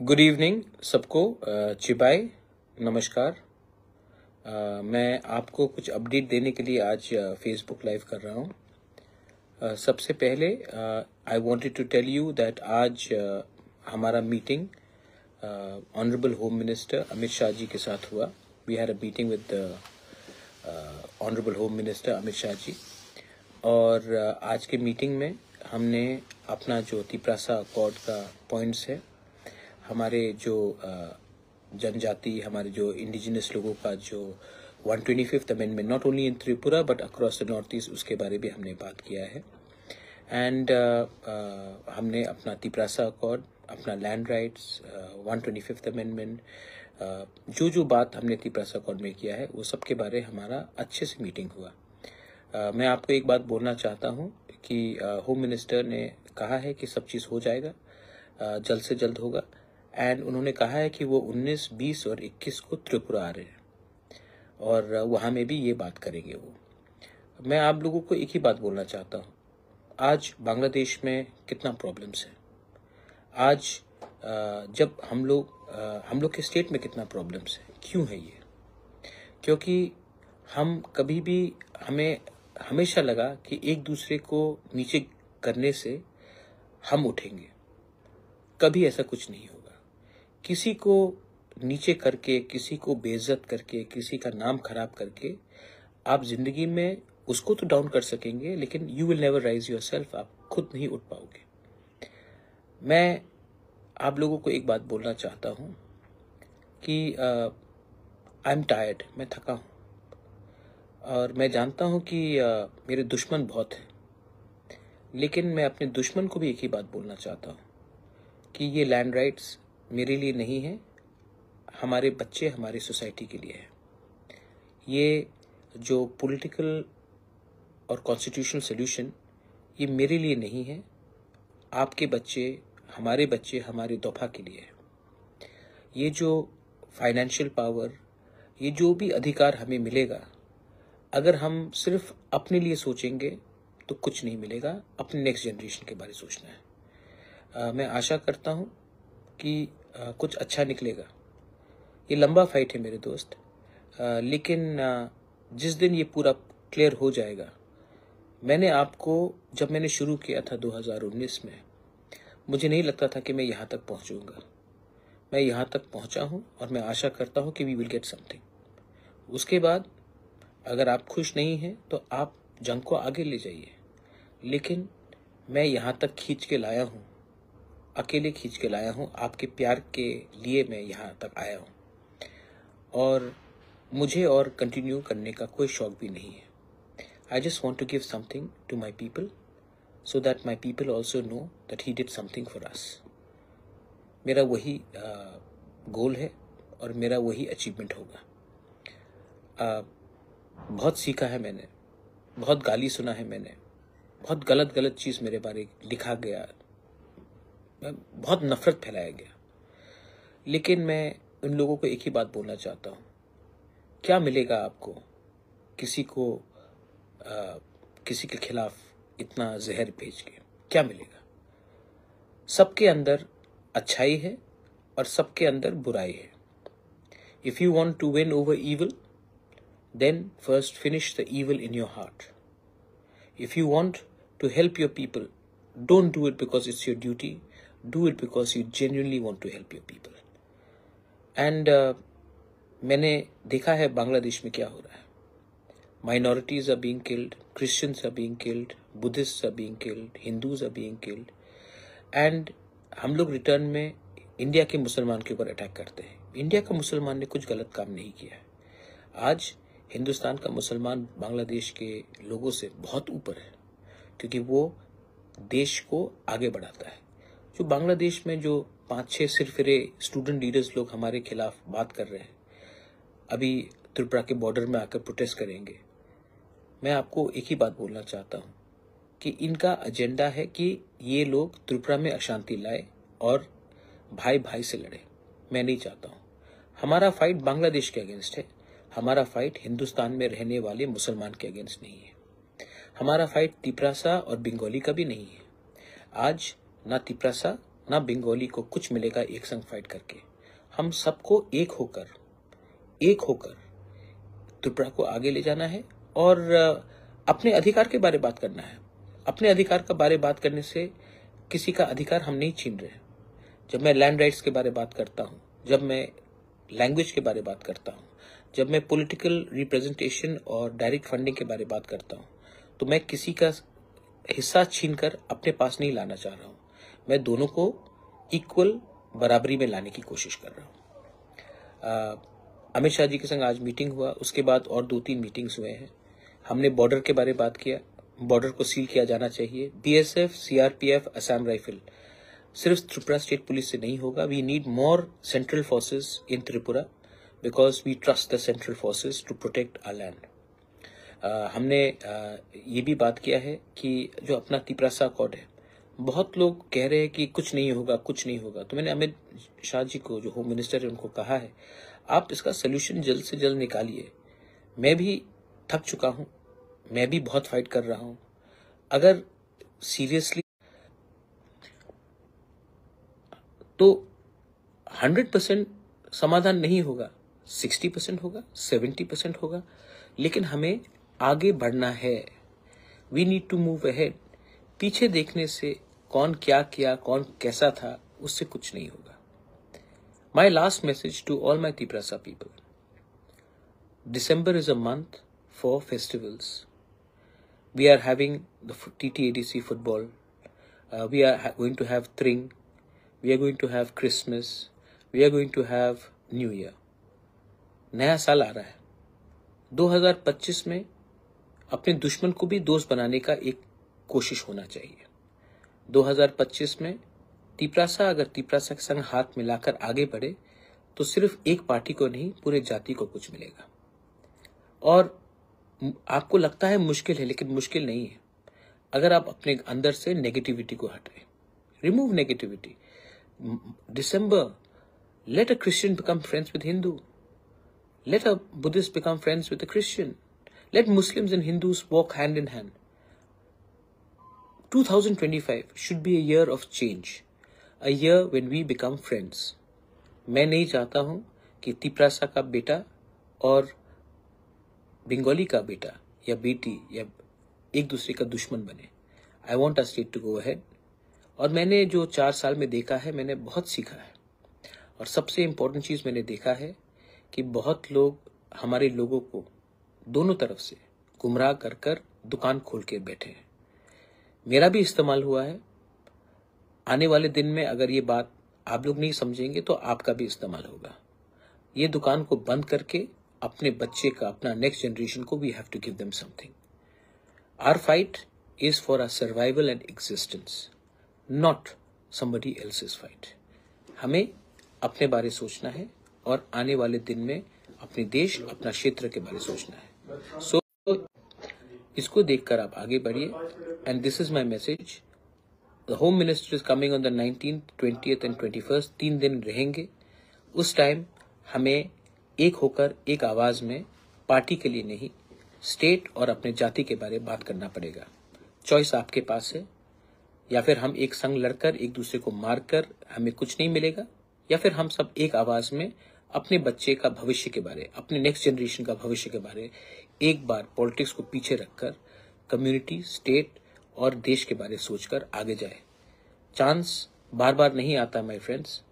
Good evening सबको। चिबाई नमस्कार। मैं आपको कुछ अपडेट देने के लिए आज फेसबुक लाइव कर रहा हूँ। सबसे पहले I wanted to tell you that आज हमारा meeting honourable home minister Amit Shah ji के साथ हुआ। We had a meeting with honourable home minister Amit Shah ji, और आज के मीटिंग में हमने अपना जो तिपरासा अकॉर्ड का पॉइंट्स है, हमारे जो जनजाति, हमारे जो इंडिजिनस लोगों का जो 125th amendment, not only in Tripura but across the north east, उसके बारे में हमने बात किया है। एंड हमने अपना तिपरासा अकॉर्ड, अपना लैंड राइट्स, 125th अमेंडमेंट, जो जो बात हमने तिपरासा अकॉर्ड में किया है वो सब के बारे हमारा अच्छे से मीटिंग हुआ। मैं आपको एक बात बोलना चाहता हूँ कि होम मिनिस्टर ने कहा है कि सब चीज़ हो जाएगा, जल्द से जल्द होगा। एंड उन्होंने कहा है कि वो 19, 20 और 21 को त्रिपुरा आ रहे हैं और वहाँ में भी ये बात करेंगे वो। मैं आप लोगों को एक ही बात बोलना चाहता हूँ, आज बांग्लादेश में कितना प्रॉब्लम्स है। आज जब हम लोग के स्टेट में कितना प्रॉब्लम्स है। क्यों है ये? क्योंकि हमें हमेशा लगा कि एक दूसरे को नीचे करने से हम उठेंगे। कभी ऐसा कुछ नहीं होगा। किसी को नीचे करके, किसी को बेइज्जत करके, किसी का नाम खराब करके आप जिंदगी में उसको तो डाउन कर सकेंगे, लेकिन you will never rise yourself. आप खुद नहीं उठ पाओगे। मैं आप लोगों को एक बात बोलना चाहता हूँ कि आई एम टायर्ड, मैं थका हूँ और मैं जानता हूँ कि मेरे दुश्मन बहुत हैं, लेकिन मैं अपने दुश्मन को भी एक ही बात बोलना चाहता हूँ कि ये लैंड राइट्स मेरे लिए नहीं है, हमारे बच्चे, हमारी सोसाइटी के लिए है। ये जो पॉलिटिकल और कॉन्स्टिट्यूशनल सॉल्यूशन, ये मेरे लिए नहीं है, आपके बच्चे, हमारे दौफा के लिए है। ये जो फाइनेंशियल पावर, ये जो भी अधिकार हमें मिलेगा, अगर हम सिर्फ अपने लिए सोचेंगे तो कुछ नहीं मिलेगा। अपने नेक्स्ट जनरेशन के बारे में सोचना है। मैं आशा करता हूँ कि कुछ अच्छा निकलेगा। ये लंबा फाइट है मेरे दोस्त, लेकिन जिस दिन ये पूरा क्लियर हो जाएगा, मैंने आपको, जब मैंने शुरू किया था 2019 में, मुझे नहीं लगता था कि मैं यहाँ तक पहुँचूंगा। मैं यहाँ तक पहुँचा हूँ और मैं आशा करता हूँ कि वी विल गेट समथिंग। उसके बाद अगर आप खुश नहीं हैं तो आप जंग को आगे ले जाइए, लेकिन मैं यहाँ तक खींच के लाया हूँ, अकेले खींच के लाया हूँ। आपके प्यार के लिए मैं यहाँ तक आया हूँ और मुझे और कंटिन्यू करने का कोई शौक भी नहीं है। I just want to give something to my people so that my people also know that he did something for us. मेरा वही गोल है और मेरा वही अचीवमेंट होगा। बहुत सीखा है मैंने, बहुत गाली सुना है मैंने, बहुत गलत चीज़ मेरे बारे लिखा गया, बहुत नफरत फैलाया गया, लेकिन मैं उन लोगों को एक ही बात बोलना चाहता हूँ, क्या मिलेगा आपको किसी के खिलाफ इतना जहर भेज के? क्या मिलेगा? सबके अंदर अच्छाई है और सबके अंदर बुराई है। If you want to win over evil, then first finish the evil in your heart. If you want to help your people, don't do it because it's your duty. Do it because you genuinely want to help your people. And मैंने देखा है बांग्लादेश में क्या हो रहा है। Minorities are being killed, Christians are being killed, Buddhists are being killed, Hindus are being killed. And हम लोग रिटर्न में इंडिया के मुसलमान के ऊपर अटैक करते हैं। इंडिया का मुसलमान ने कुछ गलत काम नहीं किया है। आज हिंदुस्तान का मुसलमान बांग्लादेश के लोगों से बहुत ऊपर है, क्योंकि वो देश को आगे बढ़ाता है। जो बांग्लादेश में जो 5-6 सिरफिरे स्टूडेंट लीडर्स लोग हमारे खिलाफ बात कर रहे हैं, अभी त्रिपुरा के बॉर्डर में आकर प्रोटेस्ट करेंगे, मैं आपको एक ही बात बोलना चाहता हूँ कि इनका एजेंडा है कि ये लोग त्रिपुरा में अशांति लाए और भाई भाई से लड़े। मैं नहीं चाहता हूँ। हमारा फाइट बांग्लादेश के अगेंस्ट है, हमारा फाइट हिंदुस्तान में रहने वाले मुसलमान के अगेंस्ट नहीं है। हमारा फाइट तिपरासा और बंगाली का भी नहीं है। आज ना तिपरासा ना बंगाली को कुछ मिलेगा एक संग फाइट करके। हम सबको एक होकर त्रिपुरा को आगे ले जाना है और अपने अधिकार के बारे बात करना है। अपने अधिकार का बारे बात करने से किसी का अधिकार हम नहीं छीन रहे। जब मैं लैंड राइट्स के बारे बात करता हूँ, जब मैं लैंग्वेज के बारे बात करता हूँ, जब मैं पॉलिटिकल रिप्रेजेंटेशन और डायरेक्ट फंडिंग के बारे बात करता हूँ, तो मैं किसी का हिस्सा छीनकर अपने पास नहीं लाना चाह रहा हूँ। मैं दोनों को इक्वल बराबरी में लाने की कोशिश कर रहा हूँ। अमित शाह जी के संग आज मीटिंग हुआ, उसके बाद और 2-3 मीटिंग्स हुए हैं। हमने बॉर्डर के बारे बात किया, बॉर्डर को सील किया जाना चाहिए। बीएसएफ, सीआरपीएफ, असम राइफल सिर्फ त्रिपुरा स्टेट पुलिस से नहीं होगा। We need more central forces in Tripura because we trust the central forces to protect our land. हमने ये भी बात किया है कि जो अपना तिपरासा अकॉर्ड है, बहुत लोग कह रहे हैं कि कुछ नहीं होगा, कुछ नहीं होगा। तो मैंने अमित शाह जी को, जो होम मिनिस्टर है, उनको कहा है आप इसका सोल्यूशन जल्द से जल्द निकालिए। मैं भी थक चुका हूं, मैं भी बहुत फाइट कर रहा हूं। अगर सीरियसली तो 100% समाधान नहीं होगा, 60% होगा, 70% होगा, लेकिन हमें आगे बढ़ना है। We need to move ahead. पीछे देखने से कौन क्या किया, कौन कैसा था, उससे कुछ नहीं होगा। My last message to all my Tiprasa people, December is a month for festivals. We are having the TTADC football. We are going to have Tring. We are going to have Christmas. We are going to have New Year. नया साल आ रहा है। 2025 में अपने दुश्मन को भी दोस्त बनाने का एक कोशिश होना चाहिए। 2025 में तिपरासा अगर तिपरासा के संग हाथ मिलाकर आगे बढ़े तो सिर्फ एक पार्टी को नहीं, पूरे जाति को कुछ मिलेगा। और आपको लगता है मुश्किल है, लेकिन मुश्किल नहीं है। अगर आप अपने अंदर से नेगेटिविटी को हटाएं, remove negativity. December, let a Christian become friends with Hindu, let a Buddhist become friends with a Christian, let Muslims and Hindus walk hand in hand. 2025 should be a year of change, a year when we become friends. मैं नहीं चाहता हूं कि तिपरासा का बेटा और बंगाली का बेटा या बेटी या एक दूसरे का दुश्मन बने। I want a state to go ahead. और मैंने जो 4 साल में देखा है, मैंने बहुत सीखा है। और सबसे इम्पोर्टेंट चीज मैंने देखा है कि बहुत लोग हमारे लोगों को दोनों तरफ से गुमराह कर कर दुकान खोल के बैठे हैं। मेरा भी इस्तेमाल हुआ है। आने वाले दिन में अगर ये बात आप लोग नहीं समझेंगे तो आपका भी इस्तेमाल होगा। ये दुकान को बंद करके अपने बच्चे का, अपना नेक्स्ट जनरेशन को we have to give them something. Our fight is for our survival and existence, not somebody else's fight. हमें अपने बारे सोचना है और आने वाले दिन में अपने देश, अपना क्षेत्र के बारे सोचना है। सो इसको देखकर आप आगे बढ़िए। And this is my message. The home minister is coming on the 19th, 20th and 21st। 3 दिन रहेंगे। उस टाइम हमें एक होकर, एक आवाज में, पार्टी के लिए नहीं, स्टेट और अपने जाति के बारे में बात करना पड़ेगा। चॉइस आपके पास है। या फिर हम एक संग लड़कर, एक दूसरे को मारकर हमें कुछ नहीं मिलेगा, या फिर हम सब एक आवाज में अपने बच्चे का भविष्य के बारे, अपने नेक्स्ट जनरेशन का भविष्य के बारे एक बार पॉलिटिक्स को पीछे रखकर कम्युनिटी, स्टेट और देश के बारे सोचकर आगे जाए। चांस बार बार नहीं आता माय फ्रेंड्स,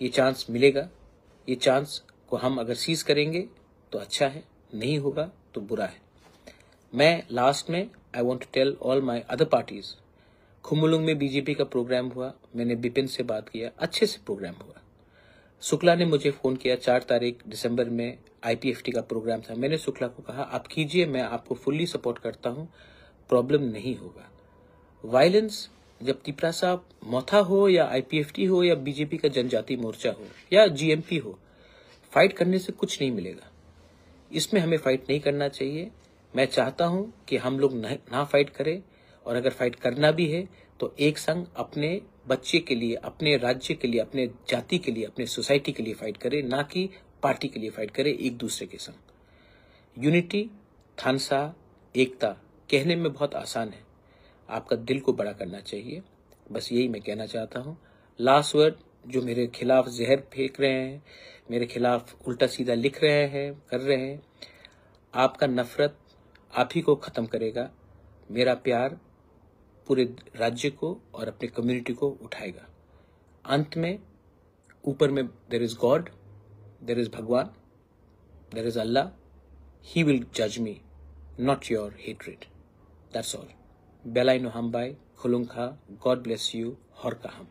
ये चांस मिलेगा। ये चांस को हम अगर सीज करेंगे तो अच्छा है, नहीं होगा तो बुरा है। मैं लास्ट में I want to tell all my other parties. Khumulung में बीजेपी का प्रोग्राम हुआ, मैंने बिपिन से बात किया, अच्छे से प्रोग्राम हुआ। शुक्ला ने मुझे फोन किया, 4 तारीख दिसंबर में आईपीएफटी का प्रोग्राम था। मैंने शुक्ला को कहा आप कीजिए, मैं आपको फुल्ली सपोर्ट करता हूं, प्रॉब्लम नहीं होगा। वायलेंस जब तिपरासा मोथा हो या आईपीएफटी हो या बीजेपी का जनजाति मोर्चा हो या जीएमपी हो, फाइट करने से कुछ नहीं मिलेगा। इसमें हमें फाइट नहीं करना चाहिए। मैं चाहता हूं कि हम लोग ना फाइट करें, और अगर फाइट करना भी है तो एक संग अपने बच्चे के लिए, अपने राज्य के लिए, अपने जाति के लिए, अपने सोसाइटी के लिए फाइट करें, ना कि पार्टी के लिए फाइट करें एक दूसरे के संग। यूनिटी, थानसा, एकता कहने में बहुत आसान है, आपका दिल को बड़ा करना चाहिए। बस यही मैं कहना चाहता हूं। लास्ट वर्ड, जो मेरे खिलाफ जहर फेंक रहे हैं, मेरे खिलाफ उल्टा सीधा लिख रहे हैं, कर रहे हैं, आपका नफरत आप ही को खत्म करेगा। मेरा प्यार पूरे राज्य को और अपने कम्युनिटी को उठाएगा। अंत में ऊपर में there is god, there is Bhagwan, there is Allah. He will जज me, not your hatred. That's all. बेलाई नो हम बाय खुलुंग खा। God bless you. हर का हम।